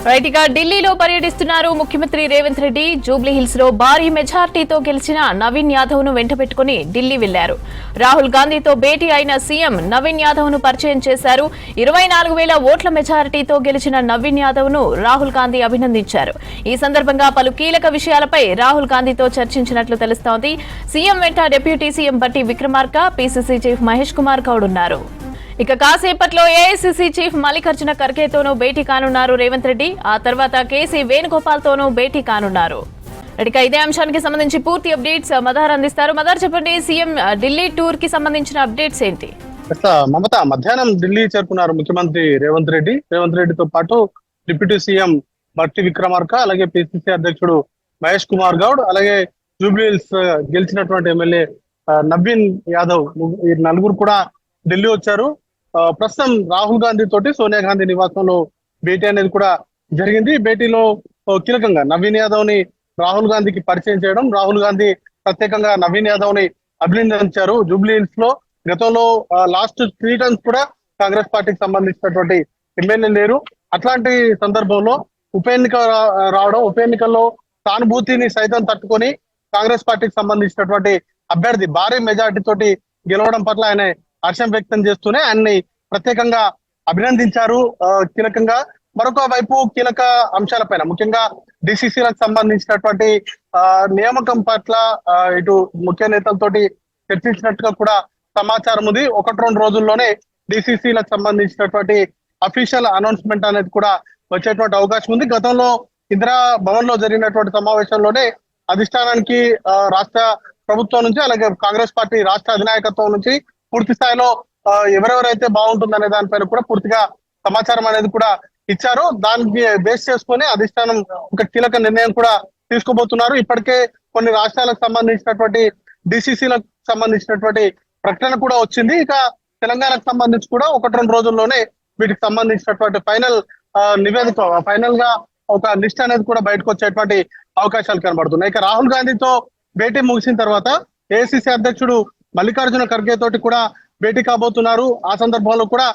Right ఇక ఢిల్లీలో పర్యటిస్తున్నారు ముఖ్యమంత్రి రేవంత్ రెడ్డి. జూబ్లీ హిల్స్ లో భారీ మెజార్టీతో గెలిచిన నవీన్ యాదవ్ ను వెంట పెట్టుకుని ఢిల్లీ వెళ్లారు. రాహుల్ గాంధీతో భేటీ అయిన సీఎం నవీన్ యాదవ్ ను పరిచయం చేశారు. 24,000 ఓట్ల మెజారిటీతో గెలిచిన నవీన్ యాదవ్ ను రాహుల్ గాంధీ అభినందించారు. ఈ సందర్భంగా పలు కీలక విషయాలపై రాహుల్ గాంధీతో చర్చించినట్లు తెలుస్తోంది. సీఎం వెంట డిప్యూటీ సీఎం బట్టి విక్రమార్క, పీసీసీ చీఫ్ మహేష్ కుమార్ గౌడ్ ఉన్నారు. ఇక కాసేపట్లో ఏఐసీసీ చీఫ్ మల్లికార్జున ఖర్గేతోనూ భేటీ కానున్నారు రేవంత్ రెడ్డి. ఆ తర్వాత కేసీ వేణుగోపాల్ తోనూ భేటీ కానున్నారు. ఇక ఇదే అంశానికి సంబంధించి పూర్తి అప్డేట్స్ మదర్ అందిస్తారు. మదర్ చెప్పండి, సీఎం ఢిల్లీ టూర్ కి సంబంధించిన అప్డేట్స్ ఏంటి? మమత మధ్యాహ్నం ఢిల్లీ చేరుకున్నారు ముఖ్యమంత్రి రేవంత్ రెడ్డి. రేవంత్ రెడ్డితో పాటు డిప్యూటీ సీఎం బట్టి విక్రమార్క, అలాగే పిసిసి అధ్యక్షుడు మహేష్ కుమార్ గౌడ్, అలాగే జూబ్లీహిల్స్ గెలిచినటువంటి ఎమ్మెల్యే నవీన్ యాదవ్, ఈ నలుగురు కూడా ఢిల్లీ వచ్చారు. ప్రస్తుతం రాహుల్ గాంధీ తోటి సోనియా గాంధీ నివాసంలో భేటీ అనేది కూడా జరిగింది. భేటీలో కీలకంగా నవీన్ యాదవ్ ని రాహుల్ గాంధీకి పరిచయం చేయడం, రాహుల్ గాంధీ ప్రత్యేకంగా నవీన్ యాదవ్ ని అభినందించారు. జూబ్లీ హిల్స్ లో గతంలో లాస్ట్ 3 టర్మ్స్ కూడా కాంగ్రెస్ పార్టీకి సంబంధించినటువంటి ఎమ్మెల్యే లేరు. అట్లాంటి సందర్భంలో ఉప ఎన్నిక రావడం, ఉప ఎన్నికల్లో సానుభూతిని సైతం తట్టుకొని కాంగ్రెస్ పార్టీకి సంబంధించినటువంటి అభ్యర్థి భారీ మెజార్టీ తోటి గెలవడం పట్ల ఆయన హర్షం వ్యక్తం చేస్తూనే ఆయన్ని ప్రత్యేకంగా అభినందించారు. కీలకంగా మరొక వైపు కీలక అంశాలపైన, ముఖ్యంగా డిసిసిలకు సంబంధించినటువంటి నియామకం పట్ల ఇటు ముఖ్య నేతలతోటి చర్చించినట్టుగా కూడా సమాచారం ఉంది. 1-2 రోజుల్లోనే డిసిసిలకు సంబంధించినటువంటి అఫీషియల్ అనౌన్స్మెంట్ అనేది కూడా వచ్చేటువంటి అవకాశం ఉంది. గతంలో ఇందిరా భవన్ లో జరిగినటువంటి సమావేశంలోనే అధిష్టానానికి రాష్ట్ర ప్రభుత్వం నుంచి, అలాగే కాంగ్రెస్ పార్టీ రాష్ట్ర అధినాయకత్వం నుంచి పూర్తి స్థాయిలో ఎవరెవరైతే బాగుంటుందనే దానిపైన కూడా పూర్తిగా సమాచారం అనేది కూడా ఇచ్చారు. దానికి బేస్ చేసుకుని అధిష్టానం ఒక కీలక నిర్ణయం కూడా తీసుకోబోతున్నారు. ఇప్పటికే కొన్ని రాష్ట్రాలకు సంబంధించినటువంటి డిసిసిలకు సంబంధించినటువంటి ప్రకటన కూడా వచ్చింది. ఇక తెలంగాణకు సంబంధించి కూడా 1-2 రోజుల్లోనే వీటికి సంబంధించినటువంటి ఫైనల్ నివేదిక, ఫైనల్ గా ఒక లిస్ట్ అనేది కూడా బయటకు వచ్చేటువంటి అవకాశాలు కనబడుతున్నాయి. ఇక రాహుల్ గాంధీతో భేటీ ముగిసిన తర్వాత ఏఐసీసీ అధ్యక్షుడు మల్లికార్జున ఖర్గే తోటి కూడా భేటీ కాబోతున్నారు. ఆ సందర్భంలో కూడా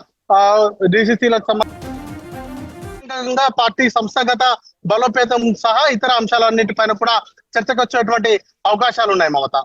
డిసిసిలకు సంబంధించిన పార్టీ సంస్థాగత బలోపేతం సహా ఇతర అంశాలన్నిటిపైన కూడా చర్చకు వచ్చేటువంటి అవకాశాలు ఉన్నాయి మమత.